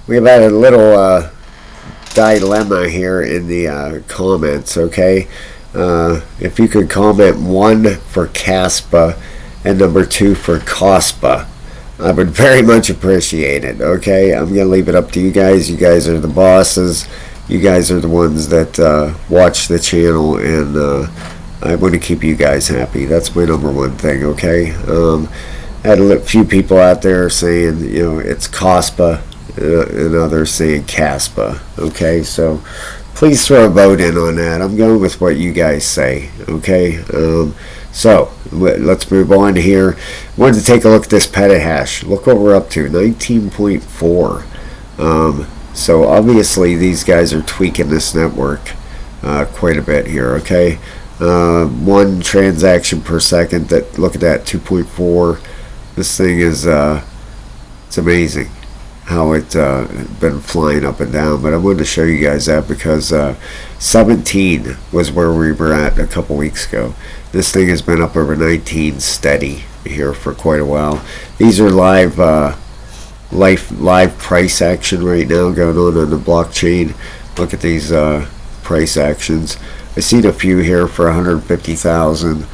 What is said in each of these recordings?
we've had a little dilemma here in the comments, okay? If you could comment 1 for Caspa and number 2 for Caspa, I would very much appreciate it, okay? I'm going to leave it up to you guys. You guys are the bosses. You guys are the ones that watch the channel, and I want to keep you guys happy. That's my number one thing, okay? I had a few people out there saying, it's Kaspa, and others saying Caspa, okay? So please throw a vote in on that. I'm going with what you guys say, okay? So let's move on here. Wanted to take a look at this petahash. Look what we're up to, 19.4. So obviously these guys are tweaking this network quite a bit here, okay? 1 transaction per second. Look at that, 2.4. This thing is it's amazing how it's been flying up and down. But I wanted to show you guys that because 17 was where we were at a couple weeks ago. This thing has been up over 19 steady here for quite a while. These are live price action right now going on the blockchain. Look at these price actions. I've seen a few here for 150,000.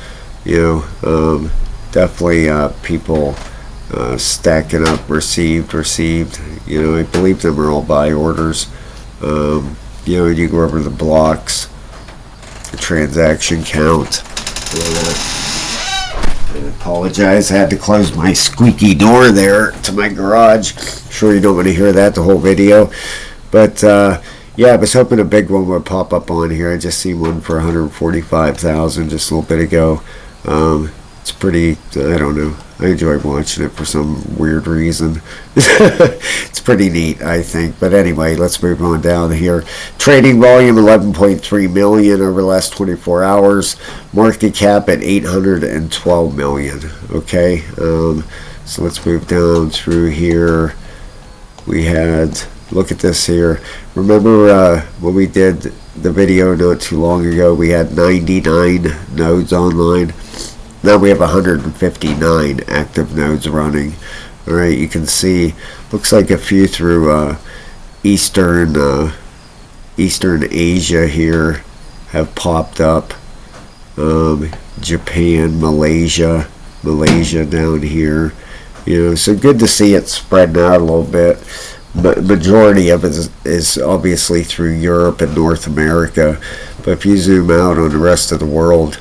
Definitely people stacking up. Received. I believe them are all buy orders. You go over the blocks, the transaction count. I apologize, I had to close my squeaky door there to my garage. Sure you don't want to hear that the whole video, but yeah, I was hoping a big one would pop up on here. I just seen one for 145,000 just a little bit ago. It's pretty, I don't know, I enjoy watching it for some weird reason. It's pretty neat, I think. But anyway, let's move on down here. Trading volume 11.3 million over the last 24 hours. Market cap at 812 million. Okay, so let's move down through here. We had, look at this here. Remember when we did the video not too long ago, we had 99 nodes online. Now we have 159 active nodes running. Alright, you can see, looks like a few through Eastern Asia here have popped up. Japan, Malaysia down here. So good to see it spreading out a little bit. But majority of it is obviously through Europe and North America. But if you zoom out on the rest of the world,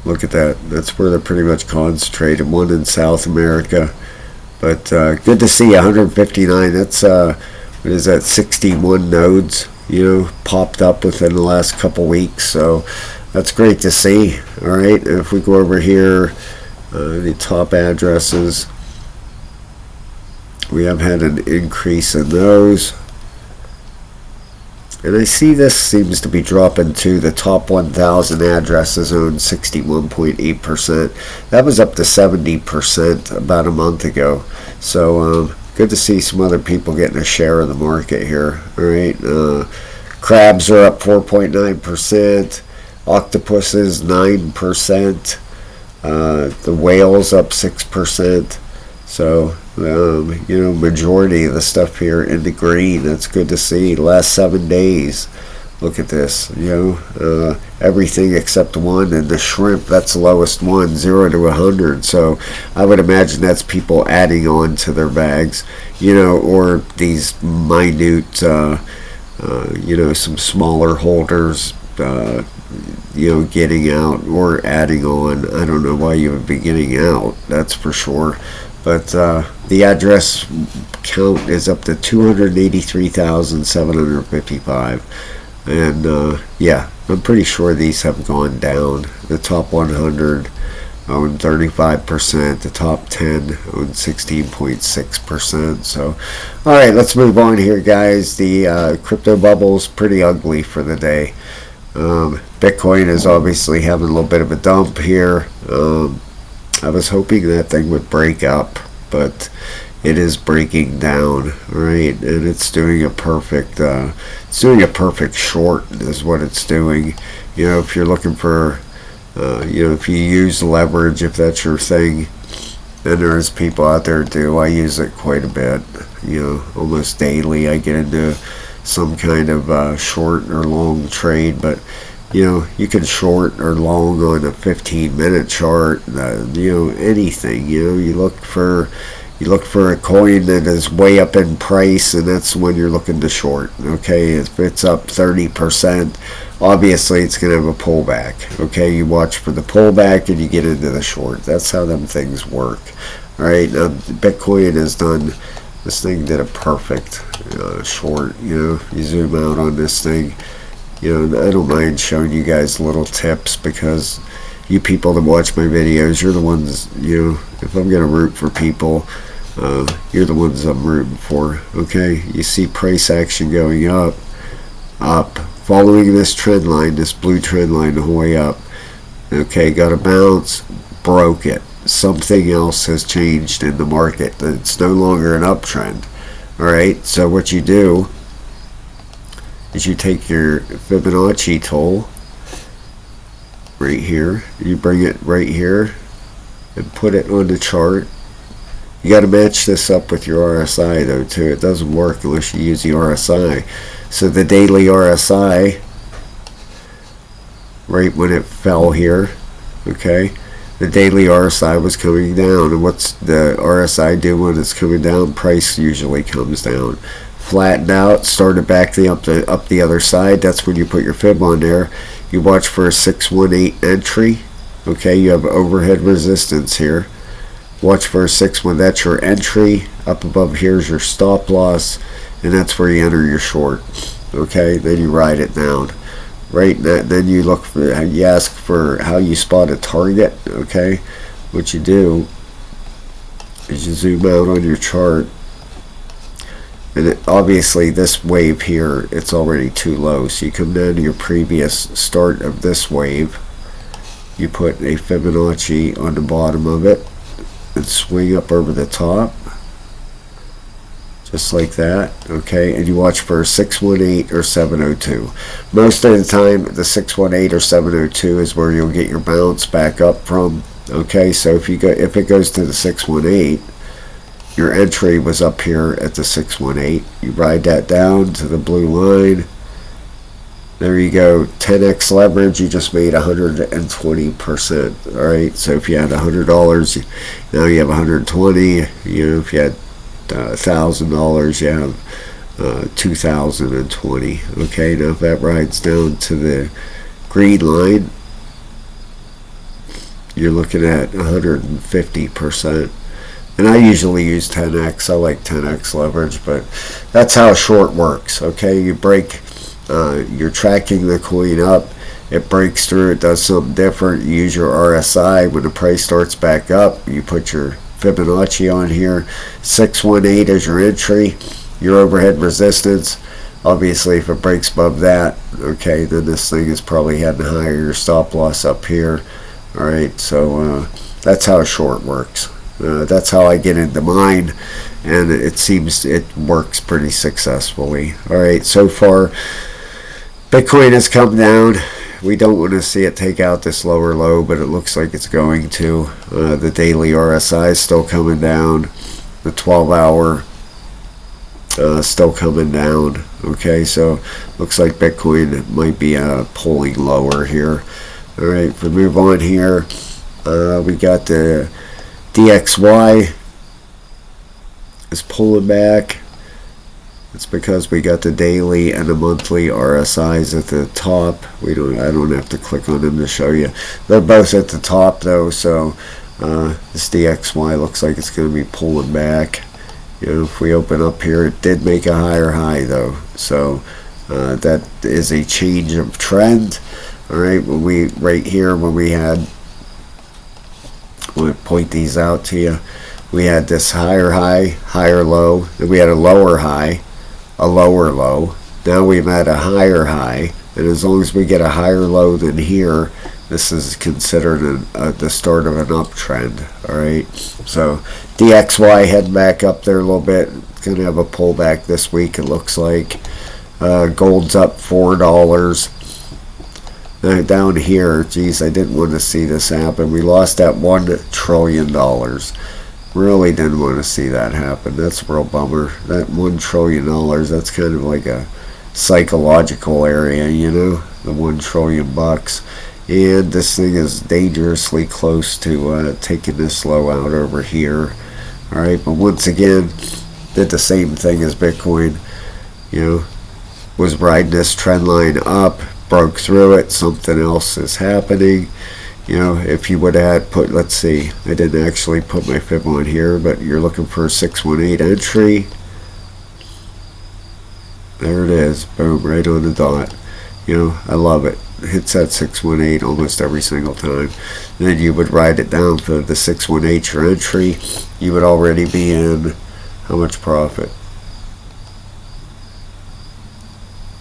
look at that. That's where they're pretty much concentrated. One in South America. But good to see 159. That's, what is that, 61 nodes, popped up within the last couple weeks. So that's great to see. Alright, if we go over here, the top addresses, we have had an increase in those. And I see this seems to be dropping to the top 1,000 addresses own 61.8%. That was up to 70% about a month ago. So good to see some other people getting a share of the market here. All right, crabs are up 4.9%. Octopuses 9%. The whales up 6%. So majority of the stuff here in the green. That's good to see. Last 7 days, look at this. Everything except one, and the shrimp, that's the lowest one, 0 to 100. So I would imagine that's people adding on to their bags, or these minute, some smaller holders, getting out or adding on. I don't know why you would be getting out, that's for sure. But the address count is up to 283,755. And yeah, I'm pretty sure these have gone down. The top 100 own 35%. The top 10 own 16.6%. So, alright, let's move on here, guys. The crypto bubble's pretty ugly for the day. Bitcoin is obviously having a little bit of a dump here. I was hoping that thing would break up, but it is breaking down, right? And it's doing a perfect short is what it's doing. If you're looking for, if you use leverage, if that's your thing, and there's people out there do. I use it quite a bit. almost daily I get into some kind of short or long trade. But you can short or long on a 15-minute chart, anything. You look for a coin that is way up in price, and that's when you're looking to short. Okay, if it's up 30%, obviously it's going to have a pullback. Okay, you watch for the pullback and you get into the short. That's how them things work. All right, now Bitcoin has done, this thing did a perfect short. You zoom out on this thing. I don't mind showing you guys little tips, because you people that watch my videos, you're the ones, if I'm going to root for people, you're the ones I'm rooting for. Okay, you see price action going up, following this trend line, this blue trend line the whole way up. Okay, got a bounce, broke it. Something else has changed in the market. It's no longer an uptrend. All right, so what you do is you take your Fibonacci tool right here, you bring it right here and put it on the chart. You got to match this up with your RSI though too. It doesn't work unless you use the RSI. So the daily RSI, right when it fell here, okay, the daily RSI was coming down. And what's the RSI do when it's coming down? Price usually comes down. Flattened out, started back up the other side. That's when you put your fib on there. You watch for a 618 entry. Okay, you have overhead resistance here. Watch for a 6-1. That's your entry. Up above here is your stop loss, and that's where you enter your short. Okay, then you ride it down. Right, then you look for, you ask for how you spot a target. Okay, what you do is you zoom out on your chart. And obviously this wave here, it's already too low. So you come down to your previous start of this wave. You put a Fibonacci on the bottom of it and swing up over the top. Just like that. Okay, and you watch for 618 or 702. Most of the time, the 618 or 702 is where you'll get your bounce back up from. Okay, so if it goes to the 618, your entry was up here at the 618. You ride that down to the blue line. There you go. 10x leverage. You just made 120%. All right. So if you had $100, now you have 120. If you had $1,000, you have 2,020. Okay. Now if that rides down to the green line, you're looking at 150%. And I usually use 10x. I like 10x leverage, but that's how short works. Okay, you break, you're tracking the coin up. It breaks through. It does something different. You use your RSI. When the price starts back up, you put your Fibonacci on here. 618 is your entry. Your overhead resistance. Obviously, if it breaks above that, okay, then this thing is probably heading higher. Your stop loss up here. All right, so that's how short works. That's how I get into mine, and it seems it works pretty successfully. All right, so far Bitcoin has come down. We don't want to see it take out this lower low, but it looks like it's going to. The daily RSI is still coming down. The 12-hour still coming down. Okay, so looks like Bitcoin might be pulling lower here. All right, if we move on here, we got the DXY is pulling back. It's because we got the daily and the monthly RSIs at the top. I don't have to click on them to show you. They're both at the top though, so this DXY looks like it's going to be pulling back. If we open up here, it did make a higher high though, so that is a change of trend. All right, when we had, I'm going to point these out to you. We had this higher high, higher low. Then we had a lower high, a lower low. Now we've had a higher high. And as long as we get a higher low than here, this is considered the start of an uptrend. All right. So DXY heading back up there a little bit. It's going to have a pullback this week, it looks like. Gold's up $4. Down here, geez, I didn't want to see this happen. We lost that $1 trillion. Really didn't want to see that happen. That's a real bummer. That $1 trillion, that's kind of like a psychological area, you know, the $1 trillion. And this thing is dangerously close to taking this low out over here. Alright, but once again, did the same thing as Bitcoin, you know, was riding this trend line up, broke through it, something else is happening. You know, if you would have put, let's see, I didn't actually put my fib on here, but you're looking for a 618 entry. There it is, boom, right on the dot. You know, I love it. It hits that 618 almost every single time. And then you would ride it down for the 618 your entry. You would already be in how much profit?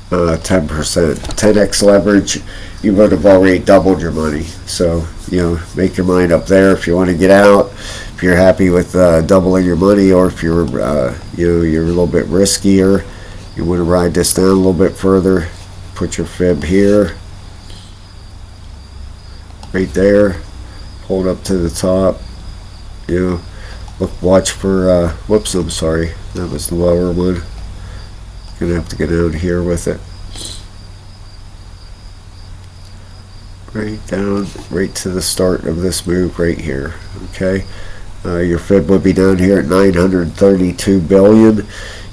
10%, 10x leverage. You would have already doubled your money. So, you know, make your mind up there if you want to get out. If you're happy with doubling your money, or if you're, you know, you're a little bit riskier, you want to ride this down a little bit further. Put your fib here, right there. Hold up to the top. You know, look, watch for. Whoops, I'm sorry. That was the lower one. Gonna have to get out here with it. Right down, right to the start of this move right here. Okay, your fib would be down here at 932 billion.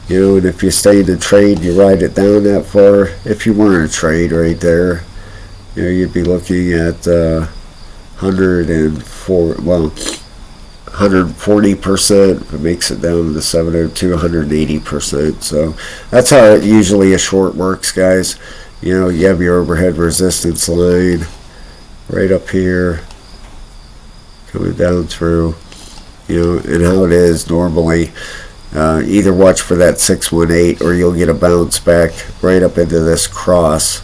You know, and if you stay in the trade, you ride it down that far. If you were in a trade right there, you know, you'd be looking at 104. Well, 140%. If it makes it down to the 702, 180%. So that's how usually a short works, guys. You know, you have your overhead resistance line right up here, coming down through. You know, and how it is normally. Either watch for that 618, or you'll get a bounce back right up into this cross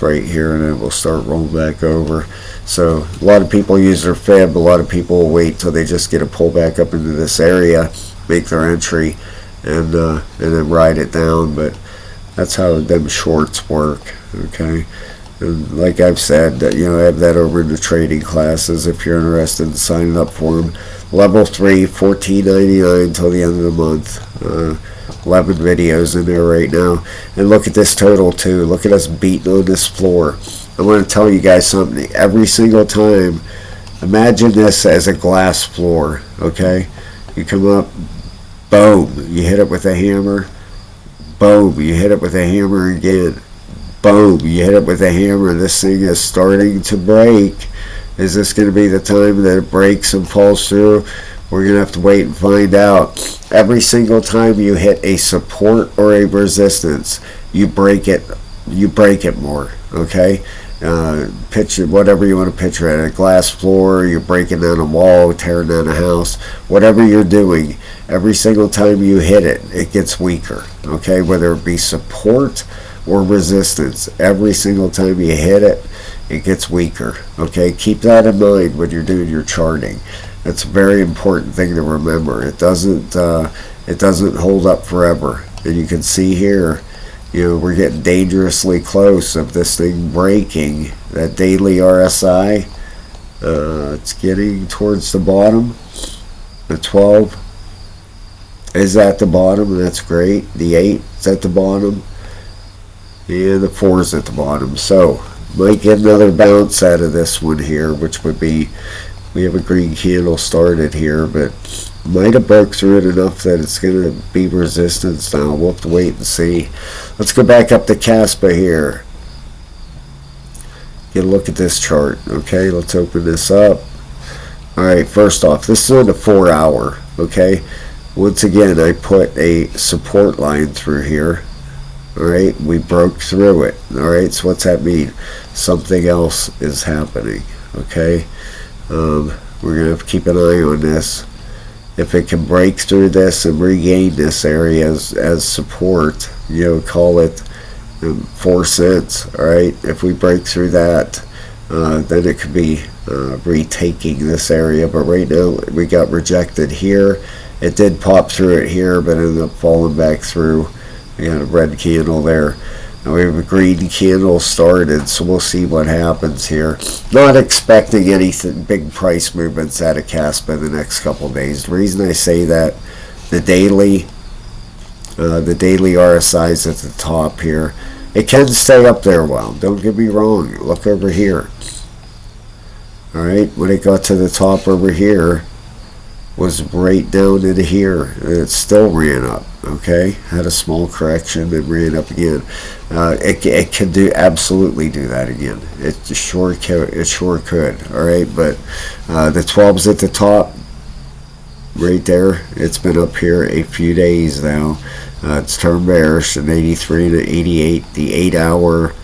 right here, and it will start rolling back over. So a lot of people use their fib. A lot of people will wait till they just get a pullback up into this area, make their entry, and then ride it down. But that's how them shorts work. Okay, and like I've said, you know, I have that over in the trading classes if you're interested in signing up for them. Level 3, $14.99 until the end of the month. 11 videos in there right now. And look at this total too. Look at us beating on this floor. I want to tell you guys something. Every single time, imagine this as a glass floor. Okay, you come up, boom, you hit it with a hammer. Boom, you hit it with a hammer again. Boom, you hit it with a hammer. This thing is starting to break. Is this going to be the time that it breaks and falls through? We're going to have to wait and find out. Every single time you hit a support or a resistance, you break it more. Okay, picture whatever you want to picture it, a glass floor, you're breaking down a wall, tearing down a house, whatever you're doing. Every single time you hit it, it gets weaker. Okay, whether it be support or resistance, every single time you hit it, it gets weaker. Okay, keep that in mind when you're doing your charting. That's a very important thing to remember. It doesn't hold up forever. And you can see here, you know, we're getting dangerously close of this thing breaking that daily RSI. It's getting towards the bottom. The 12 is at the bottom, and that's great. The 8 is at the bottom, and the 4 is at the bottom. So might get another bounce out of this one here, which would be, we have a green candle started here, but might have broke through it enough that it's going to be resistance now. We'll have to wait and see. Let's go back up to Caspa here. Get a look at this chart. Okay, let's open this up. Alright, first off, this is on the 4 hour. Okay, once again, I put a support line through here. Alright, we broke through it. Alright, so what's that mean? Something else is happening. Okay, we're going to have to keep an eye on this. If it can break through this and regain this area as support, you know, call it 4 cents. Alright, if we break through that, then it could be retaking this area. But right now, we got rejected here. It did pop through it here, but ended up falling back through. We got a red candle there. And we have a green candle started, so we'll see what happens here. Not expecting anything big price movements out of Caspa in the next couple of days. The reason I say that, the daily RSI is at the top here. It can stay up there a while. Don't get me wrong. Look over here. All right, when it got to the top over here, was right down into here, and it still ran up. Okay, had a small correction and ran up again. It can do absolutely do that again. It sure could. All right, but the 12's at the top, right there. It's been up here a few days now. It's turned bearish at 83 to 88. The 8 hour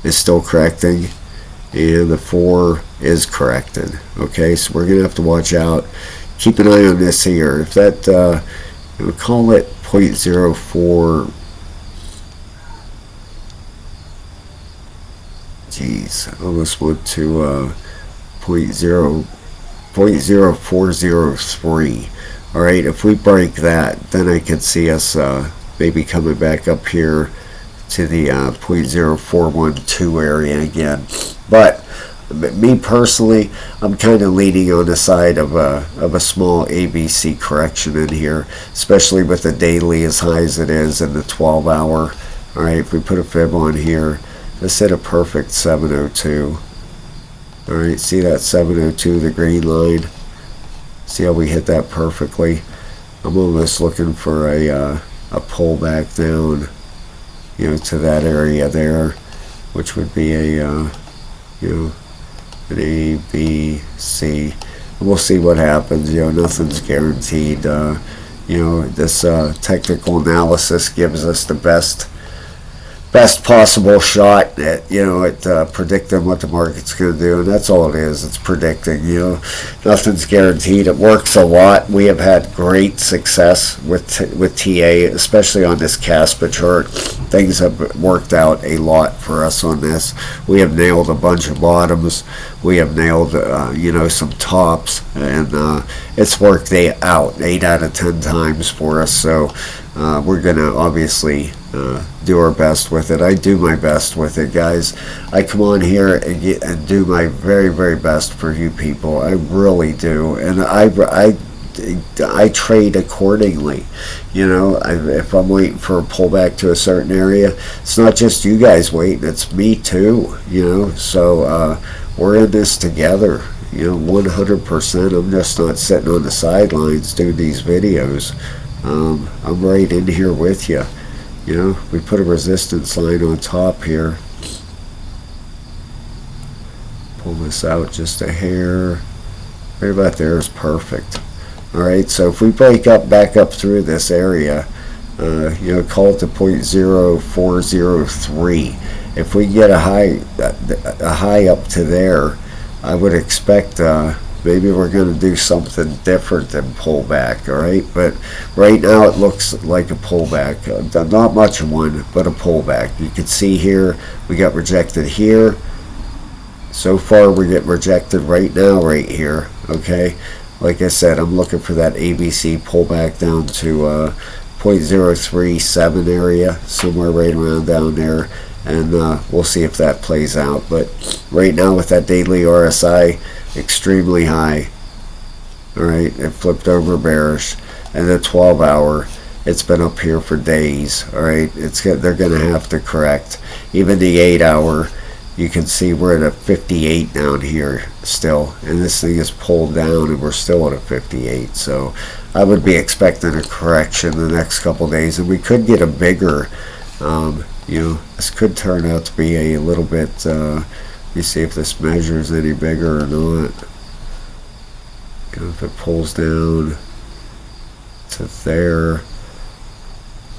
is still correcting, and the 4 is corrected. Okay, so we're gonna have to watch out. Keep an eye on this here. If that, we'll call it 0.04. Geez, I almost went to 0.0403. All right, if we break that, then I can see us maybe coming back up here to the 0.0412 area again. But me personally, I'm kind of leaning on the side of a small ABC correction in here, especially with the daily as high as it is and the 12 hour. All right, if we put a fib on here, let's hit a perfect 702. All right, see that 702, the green line? See how we hit that perfectly? I'm almost looking for a pullback down, to that area there, which would be a, an A, B, C. We'll see what happens. Nothing's guaranteed. This technical analysis gives us the best possible shot at predicting what the market's going to do, and that's all it is. It's predicting. Nothing's guaranteed. It works a lot. We have had great success with TA, especially on this Caspa chart. Things have worked out a lot for us on this. We have nailed a bunch of bottoms. We have nailed some tops, and it's worked out 8 out of 10 times for us. So we're gonna obviously do our best with it. I do my best with it, guys. I come on here and do my very, very best for you people. I really do, and I trade accordingly. If I'm waiting for a pullback to a certain area, it's not just you guys waiting, it's me too. So we're in this together. 100%. I'm just not sitting on the sidelines doing these videos. I'm right in here with you. We put a resistance line on top here. Pull this out just a hair. Right about there is perfect. All right, so if we break back up through this area, call it the 0.0403. If we get a high up to there, I would expect maybe we're going to do something different than pullback. All right, but right now it looks like a pullback. Not much of one, but a pullback. You can see here we got rejected here. So far we get rejected right now, right here. Okay. Like I said, I'm looking for that ABC pullback down to 0.037 area, somewhere right around down there, and we'll see if that plays out. But right now with that daily RSI extremely high, all right, it flipped over bearish, and the 12 hour, it's been up here for days. All right, they're going to have to correct. Even the 8 hour, you can see we're at a 58 down here still, and this thing is pulled down and we're still at a 58. So I would be expecting a correction the next couple days, and we could get a bigger this could turn out to be a little bit let me see if this measures any bigger or not. If it pulls down to there,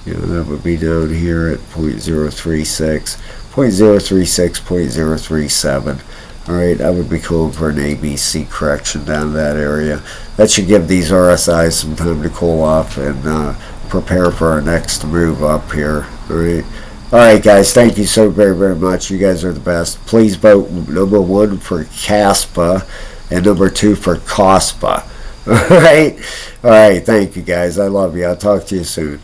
that would be down here at 0.036, 0.037. All right, I would be calling for an ABC correction down to that area. That should give these RSIs some time to cool off and prepare for our next move up here. All right, guys, thank you so very, very much. You guys are the best. Please vote number 1 for Caspa and number 2 for Caspa. All right, thank you, guys. I love you. I'll talk to you soon.